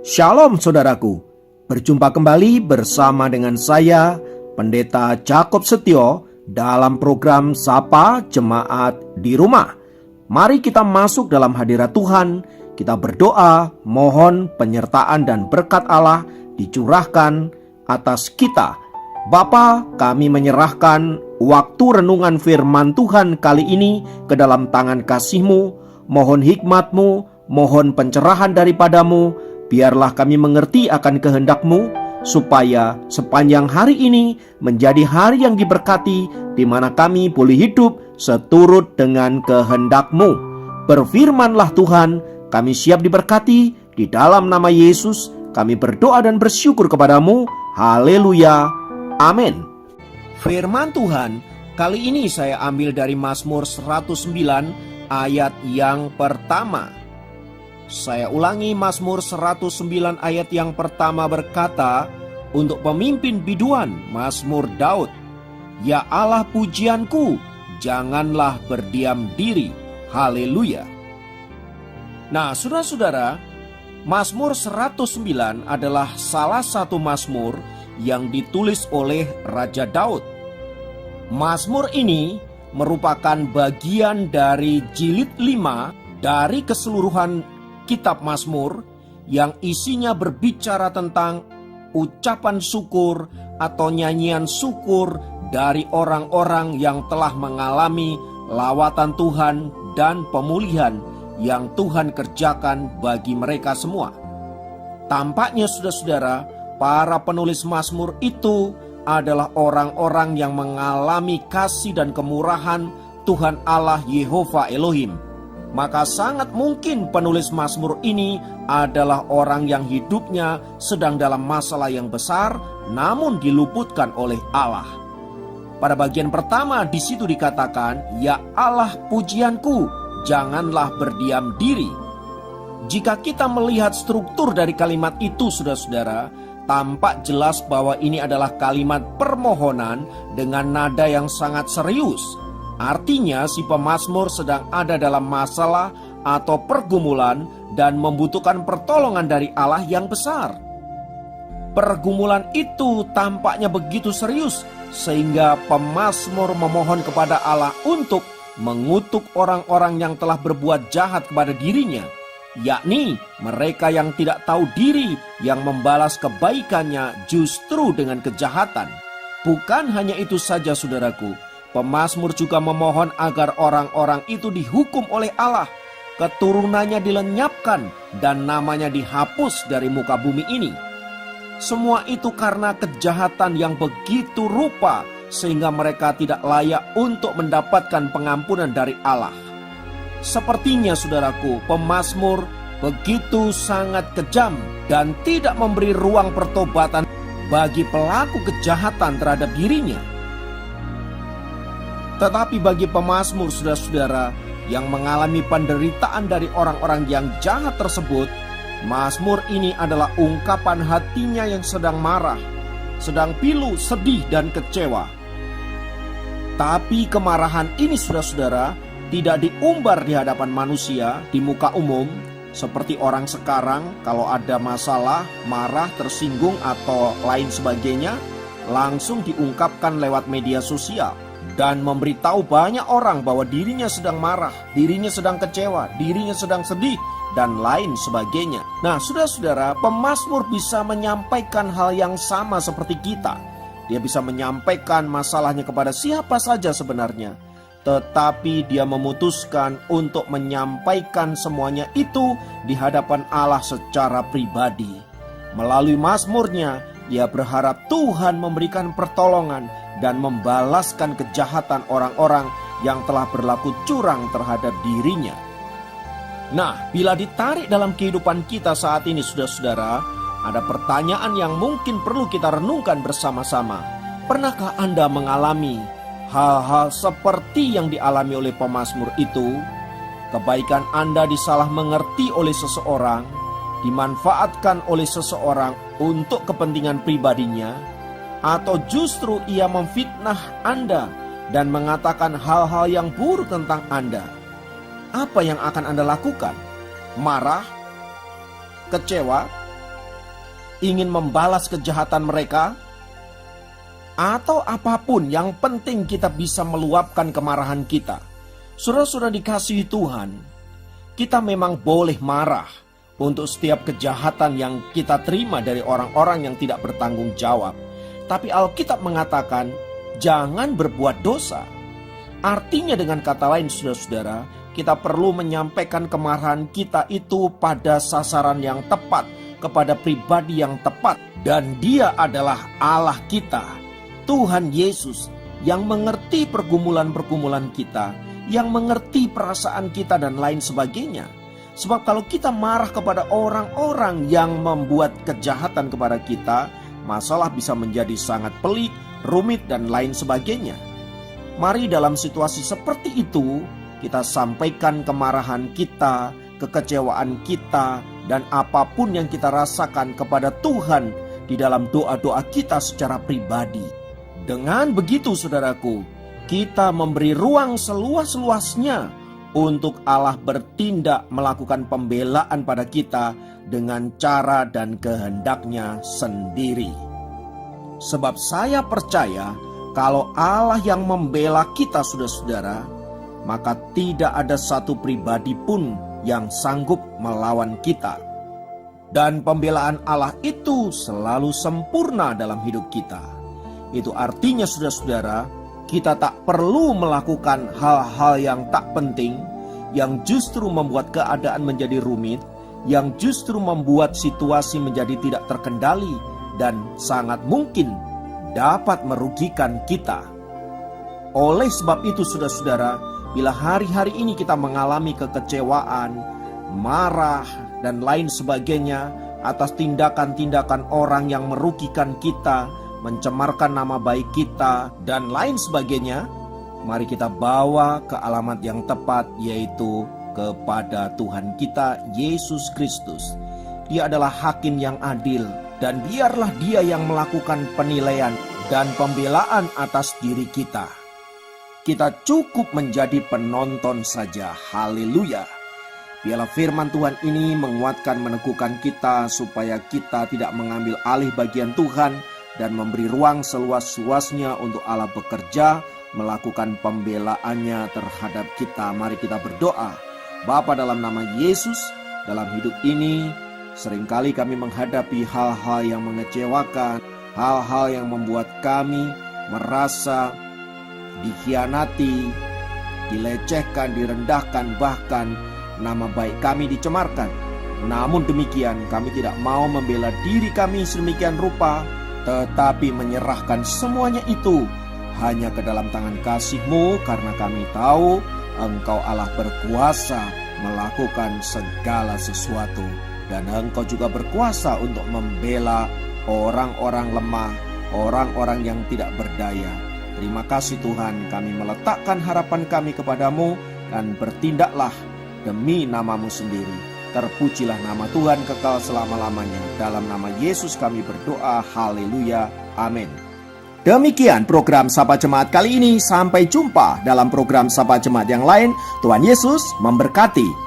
Shalom saudaraku, berjumpa kembali bersama dengan saya, Pendeta Jakob Setio, dalam program Sapa Jemaat di Rumah. Mari kita masuk dalam hadirat Tuhan, kita berdoa, mohon penyertaan dan berkat Allah dicurahkan atas kita. Bapa, kami menyerahkan waktu renungan firman Tuhan kali ini ke dalam tangan kasih-Mu. Mohon hikmat-Mu, mohon pencerahan daripadamu. Biarlah kami mengerti akan kehendak-Mu, supaya sepanjang hari ini menjadi hari yang diberkati, di mana kami boleh hidup seturut dengan kehendak-Mu. Berfirmanlah Tuhan, kami siap diberkati. Di dalam nama Yesus kami berdoa dan bersyukur kepadamu. Haleluya, amin. Firman Tuhan kali ini saya ambil dari Mazmur 109 ayat yang pertama. Saya ulangi, Mazmur 109 ayat yang pertama berkata, untuk pemimpin biduan, Mazmur Daud. Ya Allah pujianku, janganlah berdiam diri. Haleluya. Nah, saudara-saudara, Mazmur 109 adalah salah satu mazmur yang ditulis oleh Raja Daud. Mazmur ini merupakan bagian dari jilid 5 dari keseluruhan kitab Mazmur yang isinya berbicara tentang ucapan syukur atau nyanyian syukur dari orang-orang yang telah mengalami lawatan Tuhan dan pemulihan yang Tuhan kerjakan bagi mereka semua. Tampaknya saudara-saudara, para penulis Mazmur itu adalah orang-orang yang mengalami kasih dan kemurahan Tuhan Allah Yehova Elohim. Maka sangat mungkin penulis Mazmur ini adalah orang yang hidupnya sedang dalam masalah yang besar, namun diluputkan oleh Allah. Pada bagian pertama di situ dikatakan, ya Allah pujianku, janganlah berdiam diri. Jika kita melihat struktur dari kalimat itu, saudara-saudara, tampak jelas bahwa ini adalah kalimat permohonan dengan nada yang sangat serius. Artinya si pemazmur sedang ada dalam masalah atau pergumulan dan membutuhkan pertolongan dari Allah yang besar. Pergumulan itu tampaknya begitu serius sehingga pemazmur memohon kepada Allah untuk mengutuk orang-orang yang telah berbuat jahat kepada dirinya, yakni mereka yang tidak tahu diri yang membalas kebaikannya justru dengan kejahatan. Bukan hanya itu saja saudaraku, pemazmur juga memohon agar orang-orang itu dihukum oleh Allah, keturunannya dilenyapkan dan namanya dihapus dari muka bumi ini. Semua itu karena kejahatan yang begitu rupa sehingga mereka tidak layak untuk mendapatkan pengampunan dari Allah. Sepertinya saudaraku, pemazmur begitu sangat kejam dan tidak memberi ruang pertobatan bagi pelaku kejahatan terhadap dirinya. Tetapi bagi pemazmur saudara-saudara yang mengalami penderitaan dari orang-orang yang jahat tersebut, mazmur ini adalah ungkapan hatinya yang sedang marah, sedang pilu, sedih dan kecewa. Tapi kemarahan ini saudara-saudara tidak diumbar di hadapan manusia di muka umum seperti orang sekarang kalau ada masalah, marah, tersinggung atau lain sebagainya, langsung diungkapkan lewat media sosial dan memberitahu banyak orang bahwa dirinya sedang marah, dirinya sedang kecewa, dirinya sedang sedih, dan lain sebagainya. Nah, saudara-saudara, pemazmur bisa menyampaikan hal yang sama seperti kita. Dia bisa menyampaikan masalahnya kepada siapa saja sebenarnya, tetapi dia memutuskan untuk menyampaikan semuanya itu di hadapan Allah secara pribadi. Melalui mazmurnya, ia berharap Tuhan memberikan pertolongan dan membalaskan kejahatan orang-orang yang telah berlaku curang terhadap dirinya. Nah, bila ditarik dalam kehidupan kita saat ini saudara-saudara, ada pertanyaan yang mungkin perlu kita renungkan bersama-sama. Pernahkah Anda mengalami hal-hal seperti yang dialami oleh pemazmur itu? Kebaikan Anda disalah mengerti oleh seseorang, dimanfaatkan oleh seseorang untuk kepentingan pribadinya, atau justru ia memfitnah Anda dan mengatakan hal-hal yang buruk tentang Anda. Apa yang akan Anda lakukan? Marah? Kecewa? ingin membalas kejahatan mereka, atau apapun yang penting kita bisa meluapkan kemarahan kita. Saudara-saudara dikasihi Tuhan, kita memang boleh marah untuk setiap kejahatan yang kita terima dari orang-orang yang tidak bertanggung jawab. Tapi Alkitab mengatakan, jangan berbuat dosa. Artinya dengan kata lain saudara-saudara, kita perlu menyampaikan kemarahan kita itu pada sasaran yang tepat, kepada pribadi yang tepat. Dan Dia adalah Allah kita, Tuhan Yesus, yang mengerti pergumulan-pergumulan kita, yang mengerti perasaan kita dan lain sebagainya. Sebab kalau kita marah kepada orang-orang yang membuat kejahatan kepada kita, masalah bisa menjadi sangat pelik, rumit dan lain sebagainya. Mari dalam situasi seperti itu, kita sampaikan kemarahan kita, kekecewaan kita, dan apapun yang kita rasakan kepada Tuhan di dalam doa-doa kita secara pribadi. Dengan begitu saudaraku, kita memberi ruang seluas-luasnya untuk Allah bertindak melakukan pembelaan pada kita dengan cara dan kehendaknya sendiri. Sebab saya percaya kalau Allah yang membela kita saudara-saudara, maka tidak ada satu pribadi pun yang sanggup melawan kita. Dan pembelaan Allah itu selalu sempurna dalam hidup kita. Itu artinya saudara-saudara, kita tak perlu melakukan hal-hal yang tak penting, yang justru membuat keadaan menjadi rumit, yang justru membuat situasi menjadi tidak terkendali, dan sangat mungkin dapat merugikan kita. Oleh sebab itu saudara-saudara, bila hari-hari ini kita mengalami kekecewaan, marah, dan lain sebagainya atas tindakan-tindakan orang yang merugikan kita, mencemarkan nama baik kita, dan lain sebagainya, mari kita bawa ke alamat yang tepat, yaitu kepada Tuhan kita Yesus Kristus. Dia adalah hakim yang adil, dan biarlah Dia yang melakukan penilaian dan pembelaan atas diri kita. Kita cukup menjadi penonton saja. Haleluya. Biarlah firman Tuhan ini menguatkan, meneguhkan kita supaya kita tidak mengambil alih bagian Tuhan dan memberi ruang seluas-luasnya untuk Allah bekerja, melakukan pembelaannya terhadap kita. Mari kita berdoa. Bapa, dalam nama Yesus, dalam hidup ini seringkali kami menghadapi hal-hal yang mengecewakan, hal-hal yang membuat kami merasa dikhianati, dilecehkan, direndahkan, bahkan nama baik kami dicemarkan. Namun demikian, kami tidak mau membela diri kami sedemikian rupa, tetapi menyerahkan semuanya itu hanya ke dalam tangan kasih-Mu, karena kami tahu Engkau Allah berkuasa melakukan segala sesuatu, dan Engkau juga berkuasa untuk membela orang-orang lemah, orang-orang yang tidak berdaya. Terima kasih Tuhan, kami meletakkan harapan kami kepadamu, dan bertindaklah demi nama-Mu sendiri. Terpujilah nama Tuhan kekal selama-lamanya. Dalam nama Yesus kami berdoa. Haleluya. Amin. Demikian program Sapa Jemaat kali ini. Sampai jumpa dalam program Sapa Jemaat yang lain. Tuhan Yesus memberkati.